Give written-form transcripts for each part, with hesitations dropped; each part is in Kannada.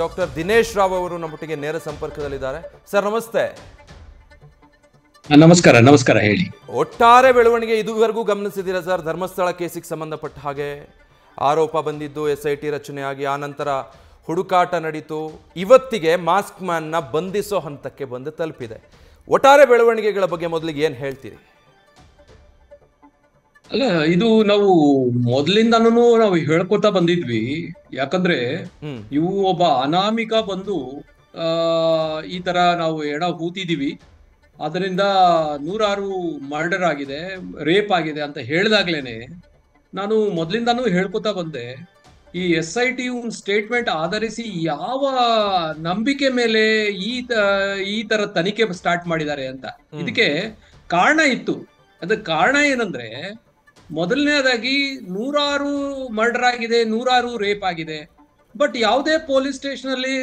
ಡಾಕ್ಟರ್ ದಿನೇಶ್ ರಾವ್ ಅವರು ನಮ್ಮೊಟ್ಟಿಗೆ ನೇರ ಸಂಪರ್ಕದಲ್ಲಿದ್ದಾರೆ. ಸರ್ ನಮಸ್ತೆ. ನಮಸ್ಕಾರ. ನಮಸ್ಕಾರ, ಹೇಳಿ. ಒಟ್ಟಾರೆ ಬೆಳವಣಿಗೆ ಇದುವರೆಗೂ ಗಮನಿಸಿದ್ದೀರಾ ಸರ್? ಧರ್ಮಸ್ಥಳ ಕೇಸಿಗೆ ಸಂಬಂಧಪಟ್ಟ ಹಾಗೆ ಆರೋಪ ಬಂದಿದ್ದು, SIT ರಚನೆಯಾಗಿ ಆ ನಂತರ ಹುಡುಕಾಟ ನಡೀತು, ಇವತ್ತಿಗೆ ಮಾಸ್ಕ್ ಮ್ಯಾನ್ನ ಬಂಧಿಸೋ ಹಂತಕ್ಕೆ ಬಂದು ತಲುಪಿದೆ. ಒಟ್ಟಾರೆ ಬೆಳವಣಿಗೆಗಳ ಬಗ್ಗೆ ಮೊದಲಿಗೆ ಏನು ಹೇಳ್ತೀರಿ? ಅಲ್ಲ, ಇದು ನಾವು ಮೊದಲಿಂದನೂ ನಾವು ಹೇಳ್ಕೊತಾ ಬಂದಿದ್ವಿ. ಯಾಕಂದ್ರೆ ಇವು ಒಬ್ಬ ಅನಾಮಿಕ ಬಂದು ಈ ತರ ನಾವು ಎಡ ಹೂತಿದೀವಿ, ಅದರಿಂದ 106 ಮರ್ಡರ್ ಆಗಿದೆ, ರೇಪ್ ಆಗಿದೆ ಅಂತ ಹೇಳಿದಾಗ್ಲೇನೆ ನಾನು ಮೊದಲಿಂದಾನು ಹೇಳ್ಕೊತಾ ಬಂದೆ. ಈ SIT ಸ್ಟೇಟ್ಮೆಂಟ್ ಆಧರಿಸಿ ಯಾವ ನಂಬಿಕೆ ಮೇಲೆ ಈ ತರ ತನಿಖೆ ಸ್ಟಾರ್ಟ್ ಮಾಡಿದ್ದಾರೆ ಅಂತ ಇದಕ್ಕೆ ಕಾರಣ ಇತ್ತು. ಅದಕ್ಕೆ ಕಾರಣ ಏನಂದ್ರೆ, ಮೊದಲನೇದಾಗಿ 106 ಮರ್ಡರ್ ಆಗಿದೆ, 106 ರೇಪ್ ಆಗಿದೆ. ಬಟ್ ಯಾವುದೇ ಪೊಲೀಸ್ ಸ್ಟೇಷನ್ ಅಲ್ಲಿ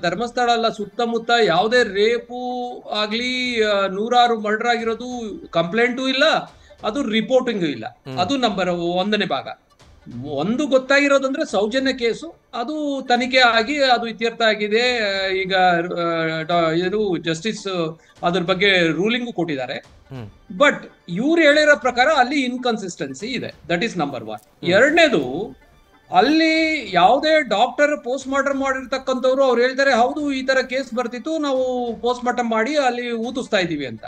ಧರ್ಮಸ್ಥಳ ಅಲ್ಲ, ಸುತ್ತಮುತ್ತ ಯಾವುದೇ ರೇಪು ಆಗ್ಲಿ 106 ಮರ್ಡರ್ ಆಗಿರೋದು ಕಂಪ್ಲೇಂಟು ಇಲ್ಲ, ಅದು ರಿಪೋರ್ಟಿಂಗು ಇಲ್ಲ. ಅದು ನಂಬರ್ 1ನೇ ಭಾಗ. ಒಂದು ಗೊತ್ತಾಗಿರೋದಂದ್ರೆ ಸೌಜನ್ಯ ಕೇಸು, ಅದು ತನಿಖೆ ಆಗಿ ಅದು ಇತ್ಯರ್ಥ ಆಗಿದೆ. ಈಗ ಇದು ಜಸ್ಟಿಸ್ ಅದ್ರ ಬಗ್ಗೆ ರೂಲಿಂಗು ಕೊಟ್ಟಿದ್ದಾರೆ. ಬಟ್ ಇವ್ರು ಹೇಳಿರೋ ಪ್ರಕಾರ ಅಲ್ಲಿ ಇನ್ಕನ್ಸಿಸ್ಟೆನ್ಸಿ ಇದೆ. That is number 1. ಎರಡನೇದು, ಅಲ್ಲಿ ಯಾವುದೇ ಡಾಕ್ಟರ್ ಪೋಸ್ಟ್ ಮಾರ್ಟಮ್ ಮಾಡಿರ್ತಕ್ಕಂಥವ್ರು ಅವ್ರು ಹೇಳ್ತಾರೆ, ಹೌದು ಈ ತರ ಕೇಸ್ ಬರ್ತಿತ್ತು, ನಾವು ಪೋಸ್ಟ್ ಮಾರ್ಟಮ್ ಮಾಡಿ ಅಲ್ಲಿ ಊದಿಸ್ತಾ ಇದೀವಿ ಅಂತ.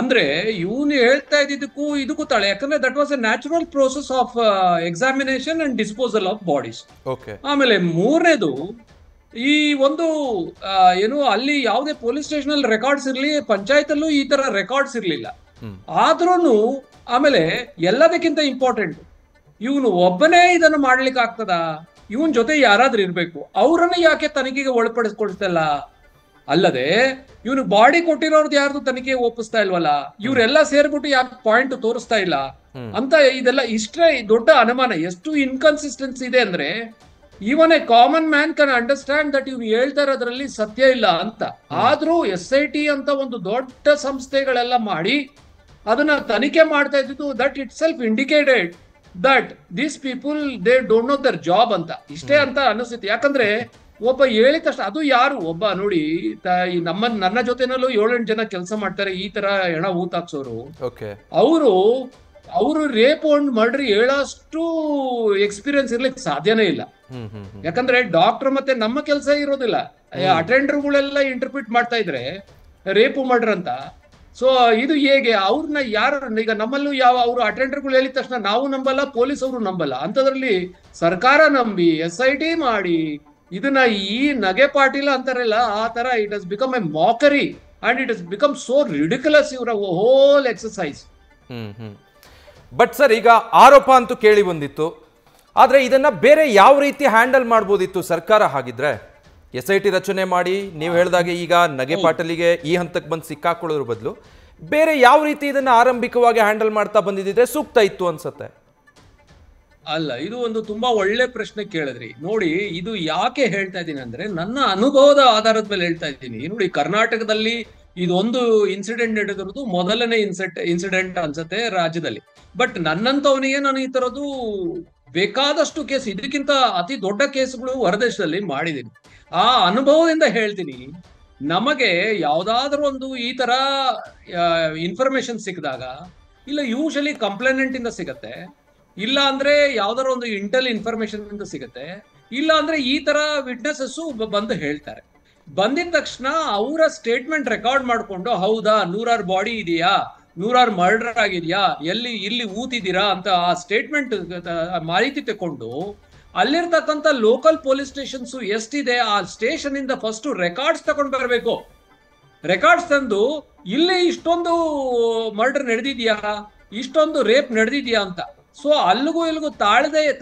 ಅಂದ್ರೆ ಇವನು ಹೇಳ್ತಾ ಇದ್ದಿದ್ದಕ್ಕೂ ಇದಕ್ಕೂ ತಾಳೆ. ಯಾಕಂದ್ರೆ that was A natural process of examination and disposal of bodies. ಆಮೇಲೆ ಮೂರನೇದು, ಈ ಒಂದು ಏನು ಅಲ್ಲಿ ಯಾವುದೇ ಪೊಲೀಸ್ ಸ್ಟೇಷನ್ ಅಲ್ಲಿ ರೆಕಾರ್ಡ್ಸ್ ಇರ್ಲಿ, ಪಂಚಾಯತ್ ಅಲ್ಲೂ ಈ ತರ ರೆಕಾರ್ಡ್ಸ್ ಇರ್ಲಿಲ್ಲ. ಆದ್ರೂನು ಆಮೇಲೆ ಎಲ್ಲದಕ್ಕಿಂತ ಇಂಪಾರ್ಟೆಂಟ್, ಇವನು ಒಬ್ಬನೇ ಇದನ್ನು ಮಾಡ್ಲಿಕ್ಕೆ ಆಗ್ತದ? ಇವನ್ ಜೊತೆ ಯಾರಾದ್ರೂ ಇರ್ಬೇಕು. ಅವರನ್ನ ಯಾಕೆ ತನಿಖೆಗೆ ಒಳಪಡಿಸ್ಕೊಳ್ತಲ್ಲ? ಅಲ್ಲದೆ ಇವನು ಬಾಡಿ ಕೊಟ್ಟಿರೋರ್ದು ಯಾರ್ದು ತನಿಖೆ ಒಪ್ಪಿಸ್ತಾ ಇಲ್ವಲ್ಲ? ಇವರೆಲ್ಲ ಸೇರ್ಬಿಟ್ಟು ಯಾಕೆ ಪಾಯಿಂಟ್ ತೋರಿಸ್ತಾ ಇಲ್ಲ ಅಂತ ಇದೆಲ್ಲ ಇಷ್ಟೇ ದೊಡ್ಡ ಅನುಮಾನ. ಎಷ್ಟು ಇನ್ಕನ್ಸಿಸ್ಟೆನ್ಸಿ ಇದೆ ಅಂದ್ರೆ, even A common man can understand that ಇವ್ನು ಹೇಳ್ತಾ ಇರೋದ್ರಲ್ಲಿ ಸತ್ಯ ಇಲ್ಲ ಅಂತ. ಆದ್ರೂ SIT ಅಂತ ಒಂದು ದೊಡ್ಡ ಸಂಸ್ಥೆಗಳೆಲ್ಲ ಮಾಡಿ ಅದನ್ನ ತನಿಖೆ ಮಾಡ್ತಾ ಇದ್ದು, that itself indicated that these people they don't know their job ಅಂತ. ಇಷ್ಟೇ ಅಂತ ಅನಿಸುತ್ತೆ. ಯಾಕಂದ್ರೆ ಒಬ್ಬ ಹೇಳಿದ ತಕ್ಷಣ, ಅದು ಯಾರು ಒಬ್ಬ ನೋಡಿ, ನನ್ನ ಜೊತೆನಲ್ಲೂ 7-8 ಜನ ಕೆಲಸ ಮಾಡ್ತಾರೆ ಈ ತರ ಹೆಣ ಊತಾಕ್ಸೋರು. ಅವರು ರೇಪ್ ಅಂಡ್ ಮರ್ಡರ್ ಹೇಳೋಷ್ಟು ಎಕ್ಸ್ಪೀರಿಯನ್ಸ್ ಇರ್ಲಿಕ್ಕೆ ಸಾಧ್ಯನೇ ಇಲ್ಲ. ಯಾಕಂದ್ರೆ ಡಾಕ್ಟರ್ ಮತ್ತೆ ನಮ್ಮ ಕೆಲಸ ಇರೋದಿಲ್ಲ, ಅಟೆಂಡರ್ಗಳೆಲ್ಲ ಇಂಟರ್ಪ್ರಿಟ್ ಮಾಡ್ತಾ ಇದ್ರೆ ರೇಪ್ ಮರ್ಡರ್ ಅಂತ. ಸೊ ಇದು ಹೇಗೆ ಅವ್ರನ್ನ ಯಾರು, ಈಗ ನಮ್ಮಲ್ಲೂ ಯಾವ ಅವರು ಅಟೆಂಡರ್ಗಳು ಹೇಳಿದ ತಕ್ಷಣ ನಾವು ನಂಬಲ್ಲ, ಪೊಲೀಸ್ ಅವರು ನಂಬಲ್ಲ. ಅಂತದ್ರಲ್ಲಿ ಸರ್ಕಾರ ನಂಬಿ SIT ಮಾಡಿ ಇದನ್ನ ಈ ನಗೆ ಪಾಟಿಲ ಅಂತಾರಲ್ಲ, ಆ ತರ it has become A ಮಾಕರಿ and it has become so ridiculous ಇವರ ಹೋಲ್ ಎಕ್ಸರ್ಸೈಸ್. ಬಟ್ ಸರ್, ಈಗ ಆರೋಪ ಅಂತೂ ಕೇಳಿ ಬಂದಿತ್ತು, ಆದ್ರೆ ಇದನ್ನ ಬೇರೆ ಯಾವ ರೀತಿ ಹ್ಯಾಂಡಲ್ ಮಾಡ್ಬೋದಿತ್ತು ಸರ್ಕಾರ? ಹಾಗಿದ್ರೆ SIT ರಚನೆ ಮಾಡಿ ನೀವು ಹೇಳಿದಾಗೆ ಈಗ ನಗೆ ಪಾಟಲಿಗೆ ಈ ಹಂತಕ್ಕೆ ಬಂದು ಸಿಕ್ಕಾಕೊಳ್ಳೋದ್ರ ಬದಲು ಬೇರೆ ಯಾವ ರೀತಿ ಇದನ್ನ ಆರಂಭಿಕವಾಗಿ ಹ್ಯಾಂಡಲ್ ಮಾಡ್ತಾ ಬಂದಿದ್ರೆ ಸೂಕ್ತ ಇತ್ತು ಅನ್ಸುತ್ತೆ. ಅಲ್ಲ, ಇದು ಒಂದು ತುಂಬಾ ಒಳ್ಳೆ ಪ್ರಶ್ನೆ ಕೇಳಿದ್ರಿ. ನೋಡಿ, ಇದು ಯಾಕೆ ಹೇಳ್ತಾ ಇದ್ದೀನಿ ಅಂದ್ರೆ, ನನ್ನ ಅನುಭವದ ಆಧಾರದ ಮೇಲೆ ಹೇಳ್ತಾ ಇದ್ದೀನಿ. ನೋಡಿ, ಕರ್ನಾಟಕದಲ್ಲಿ ಇದೊಂದು ಇನ್ಸಿಡೆಂಟ್ ನಡೆದಿರೋದು ಮೊದಲನೇ ಇನ್ಸಿಡೆಂಟ್ ಅನ್ಸುತ್ತೆ ರಾಜ್ಯದಲ್ಲಿ. ಬಟ್ ನನ್ನಂತವನಿಗೆ ನಾನು ಈ ತರದ್ದು ಬೇಕಾದಷ್ಟು ಕೇಸ್, ಇದಕ್ಕಿಂತ ಅತಿ ದೊಡ್ಡ ಕೇಸ್ಗಳು ಹೊರದೇಶದಲ್ಲಿ ಮಾಡಿದ್ದೀನಿ. ಆ ಅನುಭವದಿಂದ ಹೇಳ್ತೀನಿ. ನಮಗೆ ಯಾವ್ದಾದ್ರು ಒಂದು ಈ ತರ ಇನ್ಫಾರ್ಮೇಶನ್ ಸಿಕ್ಕಿದಾಗ, ಇಲ್ಲ ಯೂಶಲಿ ಕಂಪ್ಲೇನೆಂಟ್ ಇಂದ ಸಿಗತ್ತೆ, ಇಲ್ಲ ಅಂದ್ರೆ ಯಾವ್ದಾರ ಒಂದು ಇಂಟೆಲ್ ಇನ್ಫಾರ್ಮೇಶನ್ ಇಂದ ಸಿಗತ್ತೆ, ಇಲ್ಲ ಅಂದ್ರೆ ಈ ತರ ವಿಟ್ನೆಸಸ್ ಬಂದು ಹೇಳ್ತಾರೆ. ಬಂದಿದ ತಕ್ಷಣ ಅವರ ಸ್ಟೇಟ್ಮೆಂಟ್ ರೆಕಾರ್ಡ್ ಮಾಡ್ಕೊಂಡು, ಹೌದಾ 106 ಬಾಡಿ ಇದೆಯಾ, 106 ಮರ್ಡರ್ ಆಗಿದ್ಯಾ, ಇಲ್ಲಿ ಊತಿದ್ದೀರಾ ಅಂತ ಆ ಸ್ಟೇಟ್ಮೆಂಟ್ ಮಾಹಿತಿ ತಕೊಂಡು ಅಲ್ಲಿರ್ತಕ್ಕಂಥ ಲೋಕಲ್ ಪೊಲೀಸ್ ಸ್ಟೇಷನ್ಸ್ ಎಷ್ಟಿದೆ ಆ ಸ್ಟೇಷನ್ ಇಂದ ಫಸ್ಟ್ ರೆಕಾರ್ಡ್ಸ್ ತಗೊಂಡು ಬರಬೇಕು. ರೆಕಾರ್ಡ್ಸ್ ತಂದು ಇಲ್ಲಿ ಇಷ್ಟೊಂದು ಮರ್ಡರ್ ನಡೆದಿದ್ಯಾ, ಇಷ್ಟೊಂದು ರೇಪ್ ನಡೆದಿದ್ಯಾ ಅಂತ. ಸೊ ಅಲ್ಲಿಗೂ ಇಲ್ಲಿಗೂ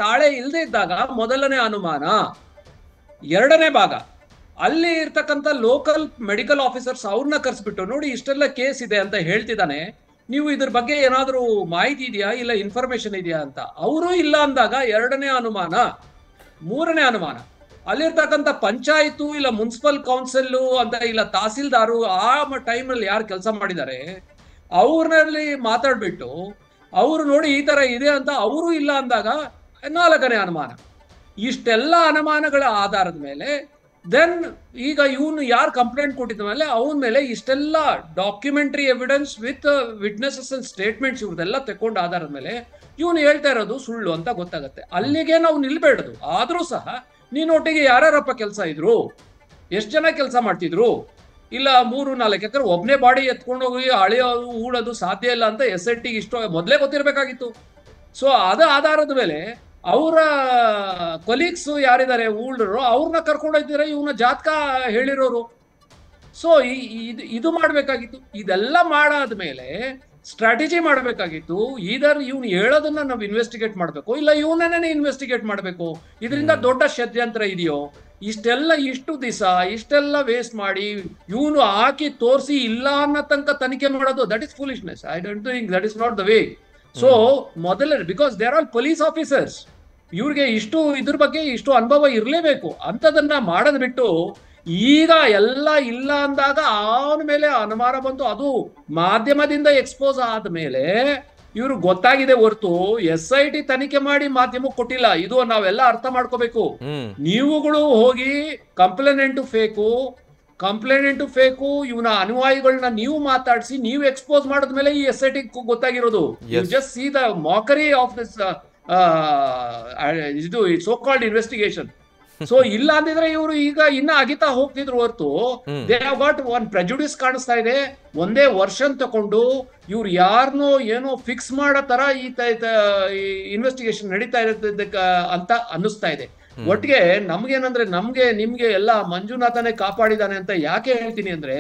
ತಾಳೆ ಇಲ್ಲದೆ ಇದ್ದಾಗ ಮೊದಲನೇ ಅನುಮಾನ. ಎರಡನೇ ಭಾಗ, ಅಲ್ಲಿ ಇರ್ತಕ್ಕಂಥ ಲೋಕಲ್ ಮೆಡಿಕಲ್ ಆಫೀಸರ್ಸ್ ಅವ್ರನ್ನ ಕರೆಸ್ಬಿಟ್ಟು, ನೋಡಿ ಇಷ್ಟೆಲ್ಲ ಕೇಸ್ ಇದೆ ಅಂತ ಹೇಳ್ತಿದ್ದಾನೆ, ನೀವು ಇದ್ರ ಬಗ್ಗೆ ಏನಾದ್ರೂ ಮಾಹಿತಿ ಇದೆಯಾ, ಇಲ್ಲ ಇನ್ಫಾರ್ಮೇಶನ್ ಇದೆಯಾ ಅಂತ. ಅವರು ಇಲ್ಲ ಅಂದಾಗ ಎರಡನೇ ಅನುಮಾನ. ಮೂರನೇ ಅನುಮಾನ, ಅಲ್ಲಿರ್ತಕ್ಕಂಥ ಪಂಚಾಯತು ಇಲ್ಲ ಮುನ್ಸಿಪಲ್ ಕೌನ್ಸಿಲ್ ಅಂತ ಇಲ್ಲ ತಹಸೀಲ್ದಾರು ಆ ಟೈಮಲ್ಲಿ ಯಾರು ಕೆಲಸ ಮಾಡಿದ್ದಾರೆ ಅವ್ರನ್ನಲ್ಲಿ ಮಾತಾಡ್ಬಿಟ್ಟು, ಅವರು ನೋಡಿ ಈ ತರ ಇದೆ ಅಂತ ಅವರು ಇಲ್ಲ ಅಂದಾಗ ನಾಲ್ಕನೇ ಅನುಮಾನ. ಇಷ್ಟೆಲ್ಲ ಅನುಮಾನಗಳ ಆಧಾರದ ಮೇಲೆ ದೆನ್ ಈಗ ಇವನು ಯಾರು ಕಂಪ್ಲೇಂಟ್ ಕೊಟ್ಟಿದ ಮೇಲೆ ಅವನ ಮೇಲೆ ಇಷ್ಟೆಲ್ಲ documentary evidence with witnesses and statements ಇವ್ರದೆಲ್ಲ ತಗೊಂಡ ಆಧಾರದ ಮೇಲೆ ಇವನು ಹೇಳ್ತಾ ಇರೋದು ಸುಳ್ಳು ಅಂತ ಗೊತ್ತಾಗತ್ತೆ. ಅಲ್ಲಿಗೆ ನಾವು ನಿಲ್ಬೇಡದು. ಆದ್ರೂ ಸಹ ನೀನೊಟ್ಟಿಗೆ ಯಾರ್ಯಾರಪ್ಪ ಕೆಲಸ ಇದ್ರು, ಎಷ್ಟು ಜನ ಕೆಲಸ ಮಾಡ್ತಿದ್ರು, ಇಲ್ಲ 3-4 ಎಕರೆ ಒಬ್ನೇ ಬಾಡಿ ಎತ್ಕೊಂಡು ಹೋಗಿ ಅಳೆಯೋದು ಹೂಡೋದು ಸಾಧ್ಯ ಇಲ್ಲ ಅಂತ SIT ಇಷ್ಟು ಮೊದಲೇ ಗೊತ್ತಿರಬೇಕಾಗಿತ್ತು. ಸೊ ಅದ ಆಧಾರದ ಮೇಲೆ ಅವರ ಕೊಲೀಗ್ಸ್ ಯಾರಿದ್ದಾರೆ ಊಳ್ರು ಅವ್ರನ್ನ ಕರ್ಕೊಂಡೋಗ್ತಿದ್ರೆ ಇವನ ಜಾತಕ ಹೇಳಿರೋರು. ಸೊ ಇದು ಮಾಡ್ಬೇಕಾಗಿತ್ತು. ಇದೆಲ್ಲ ಮಾಡಾದ್ಮೇಲೆ ಸ್ಟ್ರಾಟಜಿ ಮಾಡಬೇಕಾಗಿತ್ತು. ಇದರ್ ಇವ್ನು ಹೇಳೋದನ್ನ ನಾವು ಇನ್ವೆಸ್ಟಿಗೇಟ್ ಮಾಡಬೇಕು, ಇಲ್ಲ ಇವನನ್ನೇ ಇನ್ವೆಸ್ಟಿಗೇಟ್ ಮಾಡಬೇಕು. ಇದರಿಂದ ದೊಡ್ಡ ಷಡ್ಯಂತ್ರ ಇದೆಯೋ? ಇಷ್ಟು ದಿವಸ ಇಷ್ಟೆಲ್ಲ ವೇಸ್ಟ್ ಮಾಡಿ ಇವನು ಹಾಕಿ ತೋರಿಸಿ ಇಲ್ಲ ಅನ್ನೋ ತನಕ ತನಿಖೆ ಮಾಡೋದು, that is foolishness. I don't think that is not the way. So ಮೊದಲ because they are all police officers, ಇವ್ರಿಗೆ ಇದ್ರ ಬಗ್ಗೆ ಇಷ್ಟು ಅನುಭವ ಇರಲೇಬೇಕು. ಅಂತದನ್ನ ಮಾಡೋದ್ ಬಿಟ್ಟು ಈಗ ಎಲ್ಲ ಇಲ್ಲ ಅಂದಾಗ ಅವನ ಮೇಲೆ ಅನುಮಾನ ಬಂತು, ಅದು ಮಾಧ್ಯಮದಿಂದ ಎಕ್ಸ್ಪೋಸ್ ಆದ್ಮೇಲೆ ಇವ್ರು ಗೊತ್ತಾಗಿದೆ ಹೊರತು SIT ತನಿಖೆ ಮಾಡಿ ಮಾಧ್ಯಮಕ್ಕೆ ಕೊಟ್ಟಿಲ್ಲ. ಇದು ನಾವೆಲ್ಲ ಅರ್ಥ ಮಾಡ್ಕೋಬೇಕು. ನೀವುಗಳು ಹೋಗಿ ಕಂಪ್ಲೇನೆಂಟು ಫೇಕು ಇವನ ಅನುಯಾಯಿಗಳನ್ನ ನೀವು ಮಾತಾಡಿಸಿ ನೀವು ಎಕ್ಸ್ಪೋಸ್ ಮಾಡಿದ್ಮೇಲೆ ಈ SIT ಗೊತ್ತಾಗಿರೋದು. You just see the mockery of this ಇದು ಸೋ ಕಾಲ್ಡ್ ಇನ್ವೆಸ್ಟಿಗೇಷನ್. ಸೊ ಇಲ್ಲ ಅಂದಿದ್ರೆ ಇವರು ಈಗ ಇನ್ನ ಅಗಿತಾ ಹೋಗ್ತಿದ್ರು ಹೊರತು they have got one prejudice ಕಾಣಿಸ್ತಾ ಇದೆ. ಒಂದೇ ವರ್ಷನ್ ತಕೊಂಡು ಇವ್ರು ಯಾರನ್ನೋ ಏನೋ ಫಿಕ್ಸ್ ಮಾಡೋ ತರ ಈ ಇನ್ವೆಸ್ಟಿಗೇಷನ್ ನಡೀತಾ ಇರುತ್ತೆ ಅಂತ ಅನ್ನಿಸ್ತಾ ಇದೆ. ಒಟ್ಟಿಗೆ ನಮ್ಗೇನಂದ್ರೆ ನಿಮ್ಗೆ ಎಲ್ಲ ಮಂಜುನಾಥನೇ ಕಾಪಾಡಿದಾನೆ ಅಂತ ಯಾಕೆ ಹೇಳ್ತೀನಿ ಅಂದ್ರೆ,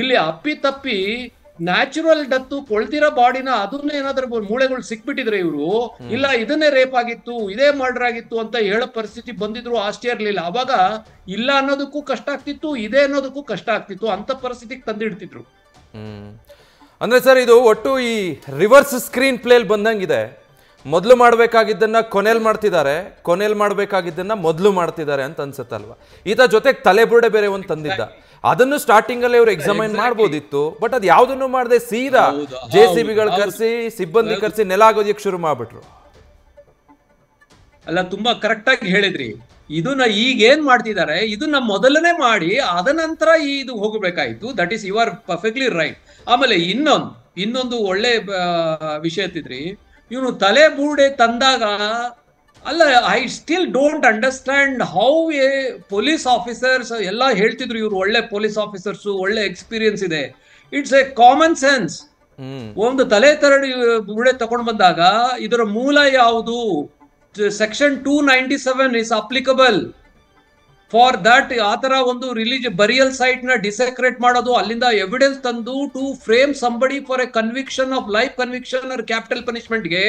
ಇಲ್ಲಿ ಅಪ್ಪಿ ನ್ಯಾಚುರಲ್ ಡೆತ್ ಕೊಳ್ತಿರೋ ಬಾಡಿನ ಅದನ್ನ ಏನಾದ್ರೂ ಮೂಳೆಗಳು ಸಿಕ್ಬಿಟ್ಟಿದ್ರೆ ಇವರು ಇಲ್ಲ ಇದನ್ನೇ ರೇಪ್ ಆಗಿತ್ತು, ಇದೇ ಮರ್ಡರ್ ಆಗಿತ್ತು ಅಂತ ಹೇಳೋ ಪರಿಸ್ಥಿತಿ ಬಂದಿದ್ರು ಆಶ್ಚರ್ಯ ಇರ್ಲಿಲ್ಲ. ಅವಾಗ ಇಲ್ಲ ಅನ್ನೋದಕ್ಕೂ ಕಷ್ಟ ಆಗ್ತಿತ್ತು, ಇದೆ ಅನ್ನೋದಕ್ಕೂ ಕಷ್ಟ ಆಗ್ತಿತ್ತು, ಅಂತ ಪರಿಸ್ಥಿತಿಗೆ ತಂದಿಡ್ತಿದ್ರು. ಅಂದ್ರೆ ಸರ್ ಇದು ಒಟ್ಟು ಈ ರಿವರ್ಸ್ ಸ್ಕ್ರೀನ್ ಪ್ಲೇಲ್ ಬಂದಂಗಿದೆ. ಮೊದಲು ಮಾಡಬೇಕಾಗಿದ್ದನ್ನ ಕೊನೆಯಲ್ಲಿ ಮಾಡ್ತಿದ್ದಾರೆ, ಕೊನೆಯಲ್ಲಿ ಮಾಡಬೇಕಾಗಿದ್ದನ್ನ ಮೊದಲು ಮಾಡ್ತಿದ್ದಾರೆ ಅಂತ ಅನ್ಸುತ್ತಲ್ವಾ? ಈತ ಜೊತೆಗೆ ತಲೆಬುರುಡೆ ಬೇರೆ ಒಂದು ತಂದಿದ್ದ, ಅದನ್ನು ಸ್ಟಾರ್ಟಿಂಗ್ ಅಲ್ಲಿ ಅವರು ಎಕ್ಸಾಮೈನ್ ಮಾಡ್ಬೋದಿತ್ತು. ಬಟ್ ಅದು ಯಾವ್ದನ್ನು ಮಾಡದೆ ಸೀದಾ JCBಗಳು ಕರೆಸಿ ಸಿಬ್ಬಂದಿ ಕರೆಸಿ ನೆಲ ಆಗೋದಕ್ಕೆ ಶುರು ಮಾಡ್ಬಿಟ್ರು. ಅಲ್ಲ, ತುಂಬಾ ಕರೆಕ್ಟ್ ಆಗಿ ಹೇಳಿದ್ರಿ. ಇದನ್ನ ಈಗ ಏನ್ ಮಾಡ್ತಿದ್ದಾರೆ, ಇದನ್ನ ಮೊದಲನೇ ಮಾಡಿ ಅದ ನಂತರ ಇದು ಹೋಗಬೇಕಾಯ್ತು. That is you are perfectly right. ಆಮೇಲೆ ಇನ್ನೊಂದು ಒಳ್ಳೆ ವಿಷಯ ಎತ್ತಿದ್ರಿ. ಇವನು ತಲೆ ಬೂಡೆ ತಂದಾಗ ಅಲ್ಲ, I still don't understand how A police officers ಎಲ್ಲ ಹೇಳ್ತಿದ್ರು ಇವ್ರು ಒಳ್ಳೆ ಪೊಲೀಸ್ ಆಫೀಸರ್ಸ್, ಒಳ್ಳೆ ಎಕ್ಸ್ಪೀರಿಯನ್ಸ್ ಇದೆ. It's A common sense. ಒಂದು ತಲೆ ತರಡಿ ಬೂಡೆ ತಗೊಂಡ್ ಬಂದಾಗ ಇದರ ಮೂಲ ಯಾವುದು? Section 297 is applicable for that. ಆ ತರ ಒಂದು ಬರಿಯಲ್ ಸೈಟ್ ನ ಡಿಸೆಕ್ರೇಟ್ ಮಾಡೋದು, ಅಲ್ಲಿಂದ ಎವಿಡೆನ್ಸ್ ತಂದು to frame somebody for a conviction of life conviction or capital punishment ಗೆ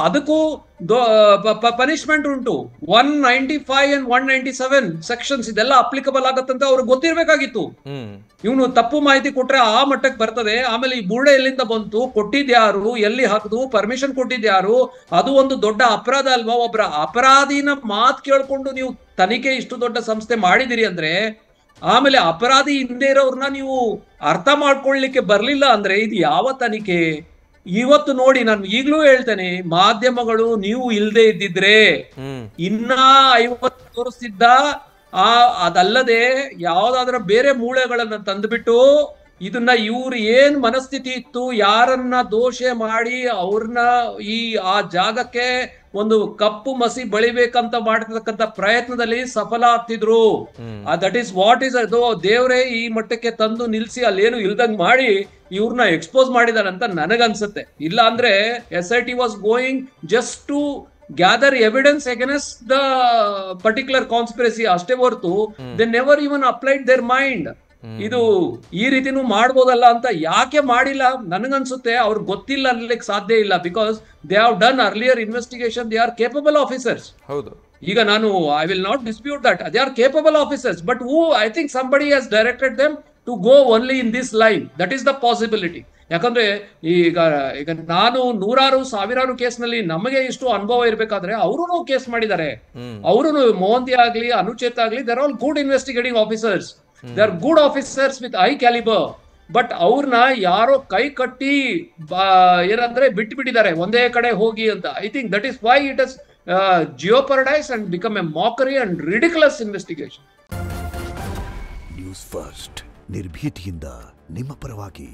ಅದಕ್ಕೂ ಪನಿಷ್ಮೆಂಟ್ ಉಂಟು. 195 and 197 ಸೆಕ್ಷನ್ಸ್ ಇದೆಲ್ಲ ಅಪ್ಲಿಕಬಲ್ ಆಗತ್ತಂತ ಅವ್ರಿಗೆ ಗೊತ್ತಿರ್ಬೇಕಾಗಿತ್ತು. ಇವನು ತಪ್ಪು ಮಾಹಿತಿ ಕೊಟ್ರೆ ಆ ಮಟ್ಟಕ್ಕೆ ಬರ್ತದೆ. ಆಮೇಲೆ ಈ ಬುರ್ಡೆ ಎಲ್ಲಿಂದ ಬಂತು, ಕೊಟ್ಟಿದ್ಯಾರು, ಎಲ್ಲಿ ಹಾಕದು, ಪರ್ಮಿಷನ್ ಕೊಟ್ಟಿದ್ಯಾರು, ಅದು ಒಂದು ದೊಡ್ಡ ಅಪರಾಧ ಅಲ್ವಾ? ಒಬ್ಬರ ಅಪರಾಧಿನ ಮಾತು ಕೇಳ್ಕೊಂಡು ನೀವು ತನಿಖೆ ಇಷ್ಟು ದೊಡ್ಡ ಸಂಸ್ಥೆ ಮಾಡಿದಿರಿ ಅಂದ್ರೆ, ಆಮೇಲೆ ಅಪರಾಧಿ ಹಿಂದೆ ಇರೋರ್ನ ನೀವು ಅರ್ಥ ಮಾಡ್ಕೊಳ್ಲಿಕ್ಕೆ ಬರ್ಲಿಲ್ಲ ಅಂದ್ರೆ ಇದು ಯಾವ ತನಿಖೆ? ಇವತ್ತು ನೋಡಿ, ನಾನು ಈಗ್ಲೂ ಹೇಳ್ತೇನೆ, ಮಾಧ್ಯಮಗಳು ನೀವು ಇಲ್ದೇ ಇದ್ದಿದ್ರೆ ಇನ್ನ 50 ತೋರಿಸ್ತಿದ್ದ. ಅದಲ್ಲದೆ ಯಾವ್ದಾದ್ರ ಬೇರೆ ಮೂಳೆಗಳನ್ನ ತಂದ್ಬಿಟ್ಟು ಇದನ್ನ ಇವ್ರು ಏನ್ ಮನಸ್ಥಿತಿ ಇತ್ತು, ಯಾರನ್ನ ದೋಷ ಮಾಡಿ ಅವ್ರನ್ನ ಆ ಜಾಗಕ್ಕೆ ಒಂದು ಕಪ್ಪು ಮಸಿ ಬಳಿಬೇಕಂತ ಮಾಡತಕ್ಕಂತ ಪ್ರಯತ್ನದಲ್ಲಿ ಸಫಲ ಆಗ್ತಿದ್ರು. ದಟ್ ಈಸ್ ವಾಟ್ ಈಸ್ ಅದು. ದೇವ್ರೇ ಈ ಮಟ್ಟಕ್ಕೆ ತಂದು ನಿಲ್ಸಿ ಅಲ್ಲೇನು ಇಲ್ದಂಗ್ ಮಾಡಿ ಇವ್ರನ್ನ ಎಕ್ಸ್ಪೋಸ್ ಮಾಡಿದಾರಂತ ನನಗನ್ಸುತ್ತೆ. ಇಲ್ಲ ಅಂದ್ರೆ SIT was going just to gather evidence against the particular conspiracy ಅಷ್ಟೇ ಹೊರತು they never even applied their mind. ಇದು ಈ ರೀತಿನೂ ಮಾಡ್ಬೋದಲ್ಲ ಅಂತ ಯಾಕೆ ಮಾಡಿಲ್ಲ ನನಗನ್ಸುತ್ತೆ. ಅವ್ರಿಗೆ ಗೊತ್ತಿಲ್ಲ ಅನ್ಲಿಕ್ಕೆ ಸಾಧ್ಯ ಇಲ್ಲ. Because they have done earlier investigation. They are capable officers. ಹೌದು, ಈಗ ನಾನು I will not dispute that. They are capable officers. But I think somebody has directed them to go only in this line. That is the possibility. ಯಾಕಂದ್ರೆ ಈಗ ನಾನು ನೂರಾರು ಸಾವಿರಾರು ಕೇಸ್ನಲ್ಲಿ ನಮಗೆ ಇಷ್ಟು ಅನುಭವ ಇರ್ಬೇಕಾದ್ರೆ ಅವರು ಕೇಸ್ ಮಾಡಿದ್ದಾರೆ. ಅವರು ಮೋಹಂತಿ ಆಗ್ಲಿ ಅನುಚೇತ್ ಆಗ್ಲಿ, they are all good investigating officers. They are good officers with high calibre. But ಅವ್ರನ್ನ ಯಾರೋ ಕೈ ಕಟ್ಟಿ ಏನಂದ್ರೆ ಬಿಟ್ಟಿದ್ದಾರೆ ಒಂದೇ ಕಡೆ ಹೋಗಿ ಅಂತ. I think that is why it is jeopardized and become a mockery and ridiculous investigation. News first ನಿರ್ಭೀತಿಯಿಂದ ನಿಮ್ಮ ಪರವಾಗಿ.